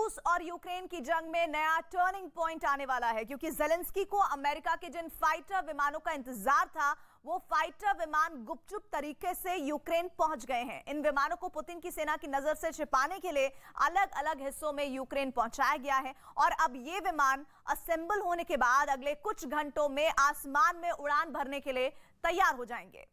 रूस और यूक्रेन की जंग में नया टर्निंग पॉइंट आने वाला है, क्योंकि ज़ेलेंस्की को अमेरिका के जिन फाइटर विमानों का इंतजार था, वो फाइटर विमान गुपचुप तरीके से यूक्रेन पहुंच गए हैं। इन विमानों को पुतिन की सेना की नजर से छिपाने के लिए अलग अलग हिस्सों में यूक्रेन पहुंचाया गया है और अब ये विमान असेंबल होने के बाद अगले कुछ घंटों में आसमान में उड़ान भरने के लिए तैयार हो जाएंगे।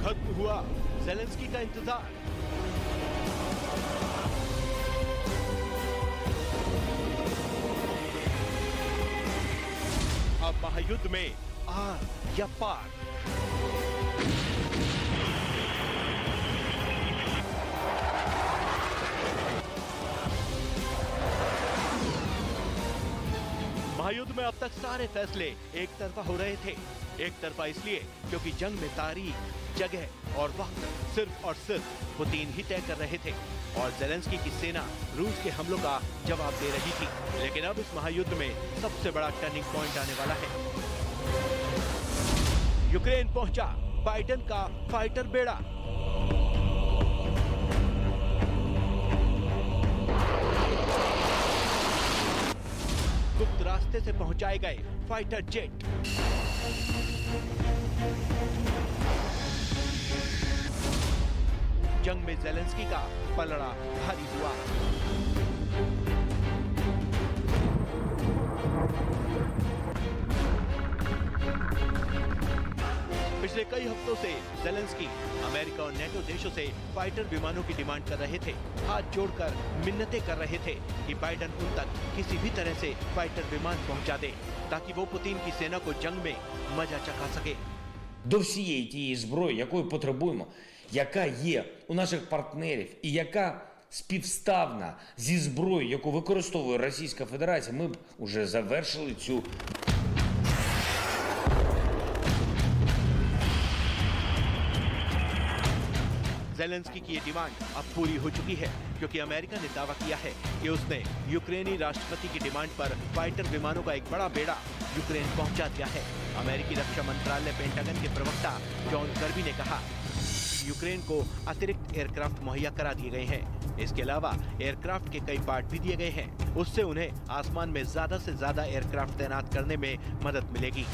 खत्म हुआ ज़ेलेंस्की का इंतजार। अब महायुद्ध में आर या पार। महायुद्ध में अब तक सारे फैसले एक तरफा हो रहे थे। एक तरफा इसलिए क्योंकि जंग में तारीख, जगह और वक्त सिर्फ और सिर्फ पुतिन ही तय कर रहे थे और ज़ेलेंस्की की सेना रूस के हमलों का जवाब दे रही थी। लेकिन अब इस महायुद्ध में सबसे बड़ा टर्निंग पॉइंट आने वाला है। यूक्रेन पहुंचा बाइडेन का फाइटर बेड़ा। गुप्त रास्ते से पहुंचाए गए फाइटर जेट। जंग में ज़ेलेंस्की का पलड़ा भारी हुआ। पिछले कई हफ्तों से ज़ेलेंस्की अमेरिका और नेटो देशों से फाइटर विमानों की डिमांड कर रहे थे। हाथ जोड़कर मिन्नतें कर रहे थे कि बाइडेन उन तक किसी भी तरह से फाइटर विमान पहुंचा दे, ताकि वो पुतिन की सेना को जंग में मजा चखा सके। До всієї тієї зброї, якої потребуємо, яка є у наших партнерів і яка співставна зі зброєю, яку використовує Російська Федерація, ми б уже завершили цю. ज़ेलेंस्की की ये डिमांड अब पूरी हो चुकी है, क्योंकि अमेरिका ने दावा किया है कि उसने यूक्रेनी राष्ट्रपति की डिमांड पर फाइटर विमानों का एक बड़ा बेड़ा यूक्रेन पहुंचा दिया है। अमेरिकी रक्षा मंत्रालय पेंटागन के प्रवक्ता जॉन कर्बी ने कहा, यूक्रेन को अतिरिक्त एयरक्राफ्ट मुहैया करा दिए गए हैं। इसके अलावा एयरक्राफ्ट के कई पार्ट भी दिए गए हैं। उससे उन्हें आसमान में ज्यादा से ज्यादा एयरक्राफ्ट तैनात करने में मदद मिलेगी।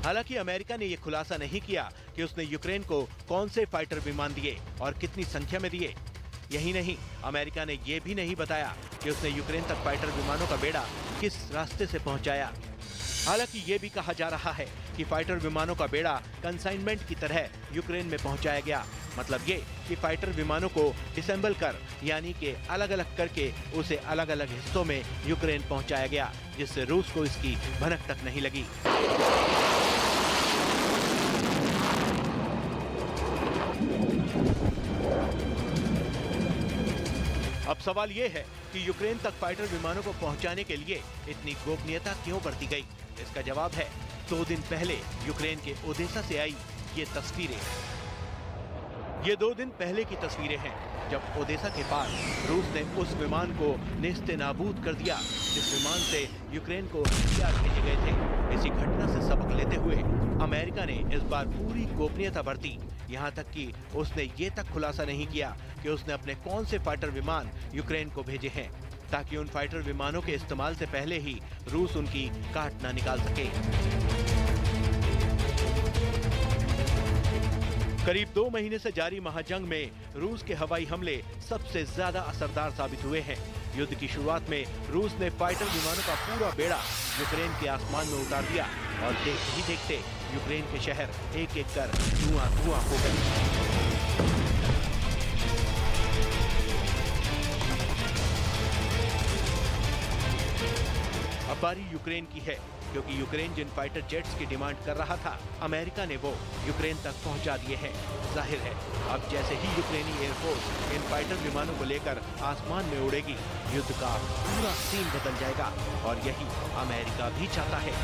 हालांकि अमेरिका ने यह खुलासा नहीं किया कि उसने यूक्रेन को कौन से फाइटर विमान दिए और कितनी संख्या में दिए। यही नहीं, अमेरिका ने यह भी नहीं बताया कि उसने यूक्रेन तक फाइटर विमानों का बेड़ा किस रास्ते से पहुंचाया। हालांकि ये भी कहा जा रहा है कि फाइटर विमानों का बेड़ा कंसाइनमेंट की तरह यूक्रेन में पहुंचाया गया। मतलब ये कि फाइटर विमानों को डिसेंबल कर, यानी कि अलग अलग करके उसे अलग अलग हिस्सों में यूक्रेन पहुंचाया गया, जिससे रूस को इसकी भनक तक नहीं लगी। अब सवाल ये है कि यूक्रेन तक फाइटर विमानों को पहुंचाने के लिए इतनी गोपनीयता क्यों बरती गई। इसका जवाब है 2 दिन पहले यूक्रेन के ओदेसा से आई ये तस्वीरें। ये 2 दिन पहले की तस्वीरें हैं, जब ओदेसा के पास रूस ने उस विमान को नेस्ते नाबूद कर दिया जिस विमान से यूक्रेन को हथियार भेजे गए थे। इसी घटना से सबक लेते हुए अमेरिका ने इस बार पूरी गोपनीयता बरती। यहाँ तक कि उसने ये तक खुलासा नहीं किया कि उसने अपने कौन से फाइटर विमान यूक्रेन को भेजे हैं, ताकि उन फाइटर विमानों के इस्तेमाल से पहले ही रूस उनकी काट ना निकाल सके। करीब 2 महीने से जारी महाजंग में रूस के हवाई हमले सबसे ज्यादा असरदार साबित हुए हैं। युद्ध की शुरुआत में रूस ने फाइटर विमानों का पूरा बेड़ा यूक्रेन के आसमान में उतार दिया और देखते ही देखते यूक्रेन के शहर एक एक कर धुआं हो गए। अब बारी यूक्रेन की है, क्योंकि यूक्रेन जिन फाइटर जेट्स की डिमांड कर रहा था, अमेरिका ने वो यूक्रेन तक पहुंचा दिए हैं। जाहिर है, अब जैसे ही यूक्रेनी एयरफोर्स इन फाइटर विमानों को लेकर आसमान में उड़ेगी, युद्ध का पूरा सीन बदल जाएगा और यही अमेरिका भी चाहता है।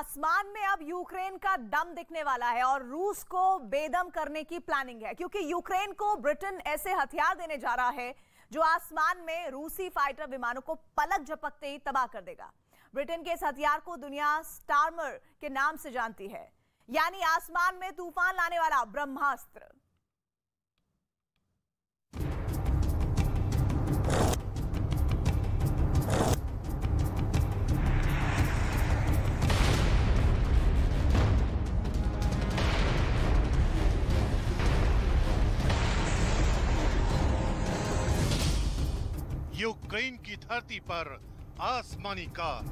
आसमान में अब यूक्रेन का दम दिखने वाला है और रूस को बेदम करने की प्लानिंग है, क्योंकि यूक्रेन को ब्रिटेन ऐसे हथियार देने जा रहा है जो आसमान में रूसी फाइटर विमानों को पलक झपकते ही तबाह कर देगा। ब्रिटेन के इस हथियार को दुनिया स्टार्मर के नाम से जानती है, यानी आसमान में तूफान लाने वाला ब्रह्मास्त्र। यूक्रेन की धरती पर आसमानी कार।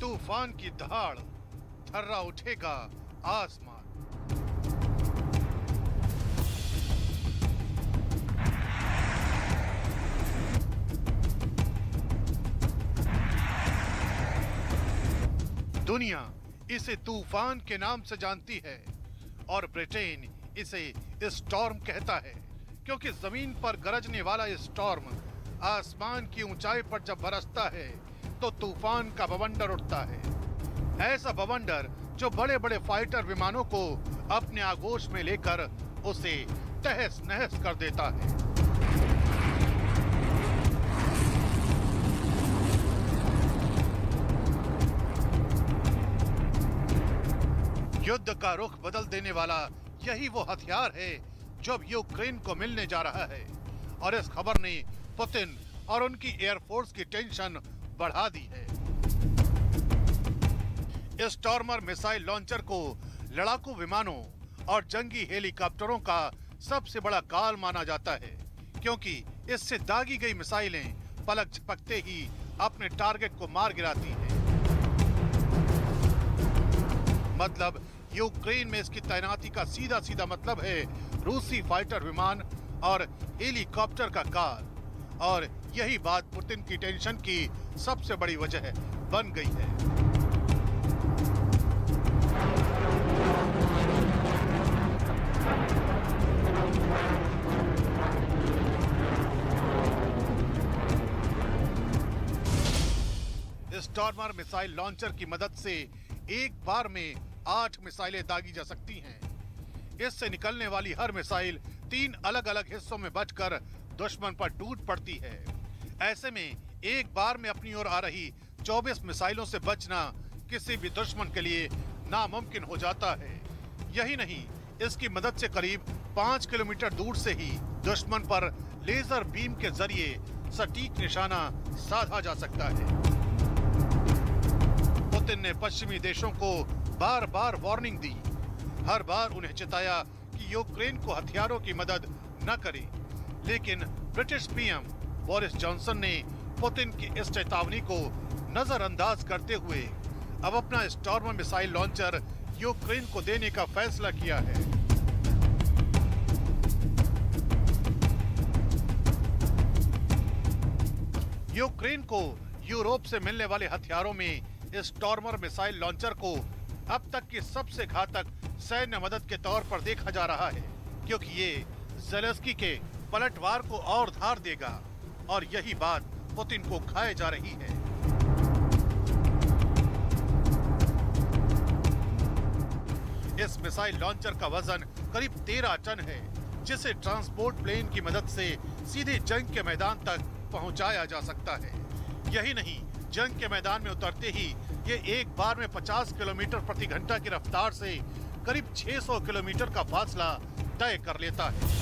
तूफान की दहाड़, थर्रा उठेगा आसमान। दुनिया इसे तूफान के नाम से जानती है और ब्रिटेन इसे स्टॉर्म कहता है, क्योंकि जमीन पर गरजने वाला स्टॉर्म आसमान की ऊंचाई पर जब बरसता है तो तूफान का बवंडर उठता है। ऐसा बवंडर जो बड़े बड़े फाइटर विमानों को अपने आगोश में लेकर उसे तहस नहस कर देता है। युद्ध का रुख बदल देने वाला यही वो हथियार है जो अब यूक्रेन को मिलने जा रहा है, और इस खबर ने पुतिन और उनकी एयरफोर्स की टेंशन बढ़ा दी है। स्टॉर्मर मिसाइल लॉन्चर को लड़ाकू विमानों और जंगी हेलीकॉप्टरों का सबसे बड़ा काल माना जाता है, क्योंकि इससे दागी गई मिसाइलें पलक झपकते ही अपने टारगेट को मार गिराती हैं। मतलब यूक्रेन में इसकी तैनाती का सीधा सीधा मतलब है रूसी फाइटर विमान और हेलीकॉप्टर का काल, और यही बात पुतिन की टेंशन की सबसे बड़ी वजह बन गई है। स्टॉर्मर मिसाइल लॉन्चर की मदद से एक बार में 8 मिसाइलें दागी जा सकती हैं। इससे निकलने वाली हर मिसाइल 3 अलग अलग हिस्सों में बचकर दुश्मन पर टूट पड़ती है। ऐसे में एक बार में अपनी ओर आ रही 24 मिसाइलों से बचना किसी भी दुश्मन के लिए नामुमकिन हो जाता है। यही नहीं, इसकी मदद से करीब 5 किलोमीटर दूर से ही दुश्मन पर लेजर बीम के जरिए सटीक निशाना साधा जा सकता है। पुतिन ने पश्चिमी देशों को बार बार वार्निंग दी, हर बार उन्हें चिताया कि यूक्रेन को हथियारों की मदद न करें, लेकिन ब्रिटिश पीएम बोरिस जॉनसन ने पुतिन की इस चेतावनी को नजरअंदाज करते हुए अब अपना स्टॉर्मर मिसाइल लॉन्चर यूक्रेन को देने का फैसला किया है। यूक्रेन को यूरोप से मिलने वाले हथियारों में स्टॉर्मर मिसाइल लॉन्चर को अब तक की सबसे घातक सैन्य मदद के तौर पर देखा जा रहा है, क्योंकि ये ज़ेलेंस्की के पलटवार को और धार देगा, और यही बात पुतिन को खाए जा रही है। इस मिसाइल लॉन्चर का वजन करीब 13 टन है, जिसे ट्रांसपोर्ट प्लेन की मदद से सीधे जंग के मैदान तक पहुंचाया जा सकता है। यही नहीं, जंग के मैदान में उतरते ही ये एक बार में 50 किलोमीटर प्रति घंटा की रफ्तार से करीब 600 किलोमीटर का फासला तय कर लेता है।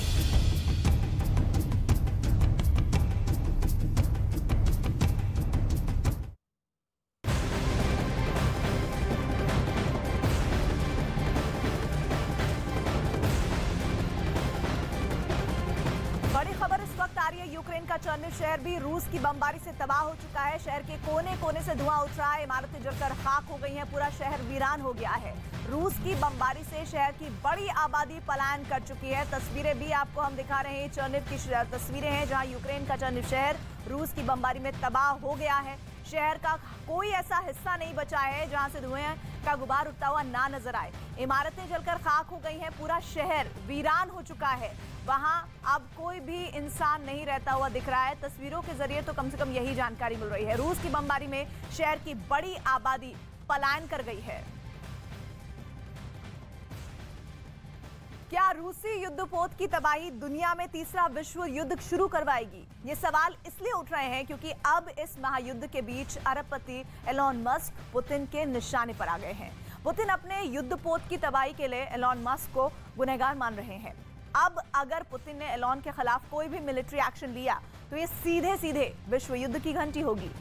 बड़ी खबर इस वक्त आ रही है, यूक्रेन का चर्निव शहर भी रूस की बमबारी से तबाह हो चुका है। शहर के कोने कोने से धुआं उठ रहा है, इमारतें जलकर खाक हो गई हैं, पूरा शहर वीरान हो गया है। रूस की बमबारी से शहर की बड़ी आबादी पलायन कर चुकी है। तस्वीरें भी आपको हम दिखा रहे हैं, चर्निव की तस्वीरें हैं जहां यूक्रेन का चर्निव शहर रूस की बमबारी में तबाह हो गया है। शहर का कोई ऐसा हिस्सा नहीं बचा है जहां से धुएं का गुबार उठता हुआ ना नजर आए। इमारतें जलकर खाक हो गई हैं, पूरा शहर वीरान हो चुका है। वहां अब कोई भी इंसान नहीं रहता हुआ दिख रहा है। तस्वीरों के जरिए तो कम से कम यही जानकारी मिल रही है। रूस की बमबारी में शहर की बड़ी आबादी पलायन कर गई है। क्या रूसी युद्धपोत की तबाही दुनिया में तीसरा विश्व युद्ध शुरू करवाएगी? ये सवाल इसलिए उठ रहे हैं क्योंकि अब इस महायुद्ध के बीच अरबपति एलॉन मस्क पुतिन के निशाने पर आ गए हैं। पुतिन अपने युद्धपोत की तबाही के लिए एलॉन मस्क को गुनहगार मान रहे हैं। अब अगर पुतिन ने एलॉन के खिलाफ कोई भी मिलिट्री एक्शन लिया तो ये सीधे सीधे विश्व युद्ध की घंटी होगी।